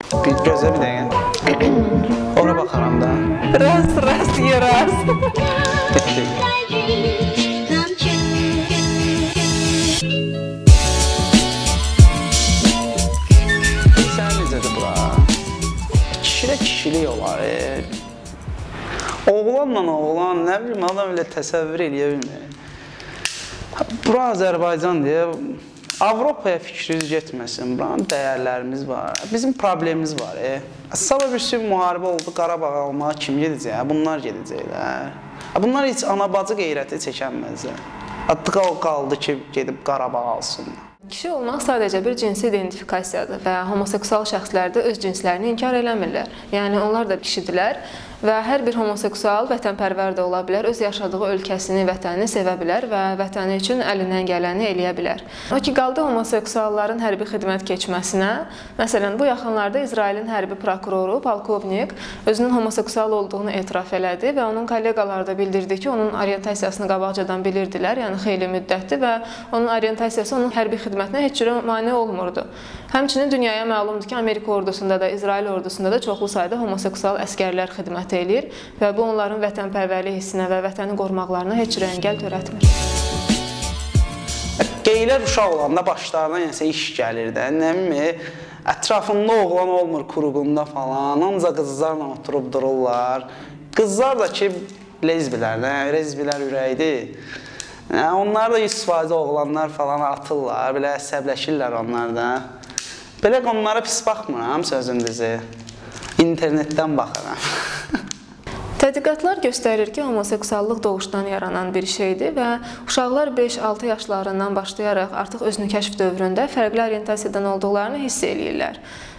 Bir gözlə bir dəqiqə. Ora baxaram da. Rast, yeraz. Sən necədir bura? Kişilə kişilik olar. Oğlanla oğlan, nə bilim, adam elə təsəvvür eləyə bilmir. Bura Azərbaycan deyə, Avropaya fikriniz getməsin, buranın dəyərlərimiz var, bizim problemimiz var. Sabah bir sürü müharibə oldu, Qarabağ almağa kim gedəcək? Bunlar gedəcəklər. Bunlar heç ana-bacı qeyrəti çəkənməzlər. Hatta o qaldı ki, gedib Qarabağ alsın. Kişi olmaq sadəcə bir cinsi identifikasiyadır və homoseksual şəxslər də öz cinslərini inkar eləmirlər. Yəni, onlar da kişidirlər və hər bir homoseksual vətənpərvər də ola bilər, öz yaşadığı ölkəsini, vətənini sevə bilər və vətəni üçün əlindən gələni eləyə bilər. O ki, qaldı homoseksualların hərbi xidmət keçməsinə. Məsələn, bu yaxınlarda İsrailin hərbi prokuroru, polkovnik özünün homoseksual olduğunu etiraf elədi və onun kolleqaları da bildirdi ki, onun orientasiyasını qabaqcadan bilirdilər, yəni xeyli müddətdir və onun orientasiyası onun hərbi xidmətinə heç cürə mane olmurdu. Həmçinin dünyaya məlumdur ki, Amerika ordusunda da, İsrail ordusunda da çoxlu sayda homoseksual əskərlər xidmət eləyir və bu onların vətənpərvərlik hissinə və vətəni qorumaqlarına heç cürə əngəl törətmir. Qeylər uşaq olanda başlarına nəsə iş gəlir də, nə bilmir, ətrafında oğlan olmur kuruğunda falan, ancaq qızlarla oturub dururlar. Qızlar da ki, lezbilər ürəkdir. Onlar da 100% oğlanlar falan atırlar, belə əsəbləşirlər onlar da. Belə onlara pis baxmıram sözündüzü, internetdən baxıram. Tədqiqatlar göstərir ki, homoseksuallıq doğuşdan yaranan bir şeydir və uşaqlar 5-6 yaşlarından başlayaraq artıq özünü kəşf dövründə fərqli orientasiyadan olduqlarını hiss eləyirlər.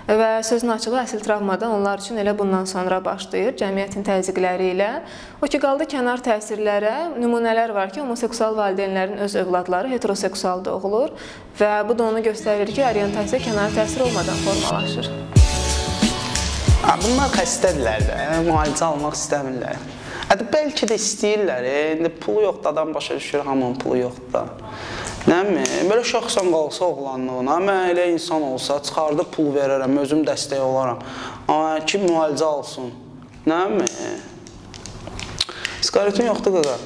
Və sözün açığı əsl travmada onlar üçün elə bundan sonra başlayır, cəmiyyətin təzyiqləri ilə. O ki, qaldı kənar təsirlərə, nümunələr var ki, homoseksual valideynlərin öz övladları heteroseksual doğulur və bu da onu göstərir ki, orientasiya kənar təsir olmadan formalaşır. Bunlar xəstədirlər də, müalicə almaq istəmirlər. Bəlkə də istəyirlər, indi pulu yoxdur, adam başa düşür, hamının pulu yoxdur da. Belə şəxsən qalsa oğlanlığına, mən elə insan olsa, çıxardıb pul verərəm, özüm dəstək olaram. Amma kim müalicə alsın? İsqaretin yoxdur qaqa.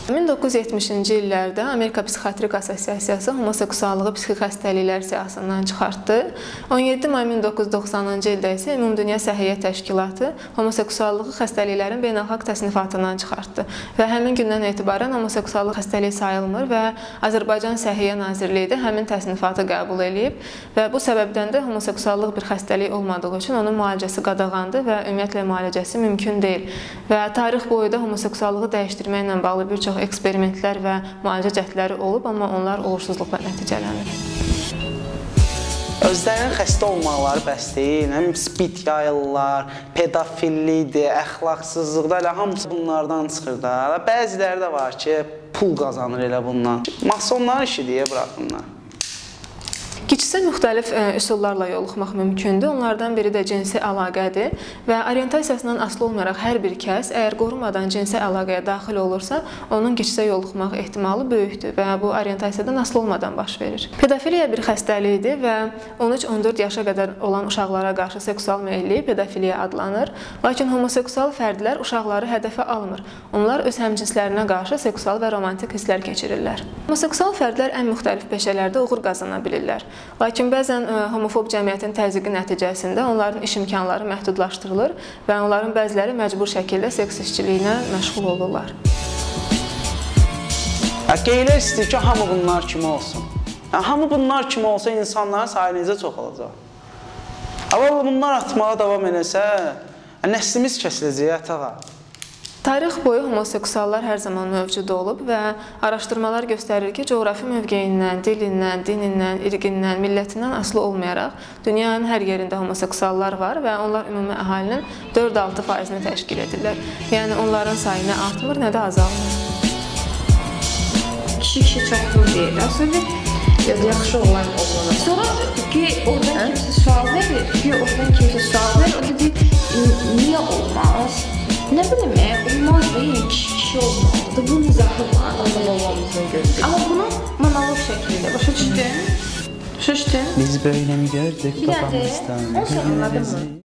1970-ci illərdə Amerika Psixiatrik Assosiasiyası homoseksuallığı psixi xəstəliklər siyahısından çıxartdı. 17 may 1990-cı ildə isə Ümumdünya Səhiyyə Təşkilatı homoseksuallığı xəstəliklərin beynəlxalq təsnifatından çıxartdı və həmin gündən etibarən homoseksuallıq xəstəliyi sayılmır və Azərbaycan Səhiyyə Nazirliyi də həmin təsnifatı qəbul edib və bu səbəbdən də homoseksuallıq bir xəstəlik olmadığı üçün onun müalicəsi qadağandır və ümumiyyətlə müalicəsi mümkün deyil. Və tarix boyu da homoseksuallığı dəyişdirməklə bağlı bir çox eksperimentlər və müalicə cəhdləri olub, amma onlar uğursuzluqla nəticələnir. Özlərinin xəstə olmaları bəs deyil, spid yayırlar, pedofillidir, əxlaqsızlıqda, elə hamısı bunlardan çıxır da. Bəziləri də var ki, pul qazanır elə bundan. Masonların işi deyə bıraxınlar. Keçişə müxtəlif üsullarla yoluxmaq mümkündür. Onlardan biri də cinsi əlaqədir və orientasiyasından asılı olmayaraq hər bir kəs əgər qorunmadan cinsi əlaqəyə daxil olursa, onun keçişə yoluxmaq ehtimalı böyükdür və bu orientasiyadan asılı olmadan baş verir. Pedofiliya bir xəstəlikdir və 13-14 yaşa qədər olan uşaqlara qarşı seksual meyillilik pedofiliya adlanır. Lakin homoseksual fərdlər uşaqları hədəfə almır. Onlar öz həmcinslərinə qarşı seksual və romantik hisslər keçirirlər. Homoseksual fərdlər ən müxtəlif peşələrdə uğur qazana bilirlər. Lakin bəzən homofob cəmiyyətin təzyiqi nəticəsində onların iş imkanları məhdudlaşdırılır və onların bəziləri məcbur şəkildə seks işçiliyinə məşğul olurlar. Qeylər istəyir ki, hamı bunlar kimi olsun. Hamı bunlar kimi olsa insanların sayı necə çoxalacaq? Amma bunlar atmağa davam eləsə, nəslimiz kəsiləcək yatağa. Tarix boyu homoseksuallar hər zaman mövcud olub və araşdırmalar göstərir ki, coğrafi mövqeyindən, dilindən, dinindən, irqindən, millətindən asılı olmayaraq dünyanın hər yerində homoseksuallar var və onlar ümumi əhalinin 4-6%-ni təşkil edirlər. Yəni onların sayı nə artmır, nə də azalmır. Kişi çoxdur deyirlər, sonra yaxşı olan oğlana. Sonra ki, oradan kimsə sual verir, o da deyir, niyə olmaz? Nə bilim, olmaz deyil, kişi olmalıdır, bu mizahı var. Onun olmamızın gözü. Amma bunu monoloq şəklində, başa düşdün? Başa düşdün? Biz böyle mi gördük Bir dənə de. babamızdan? Onu sən anladın mı?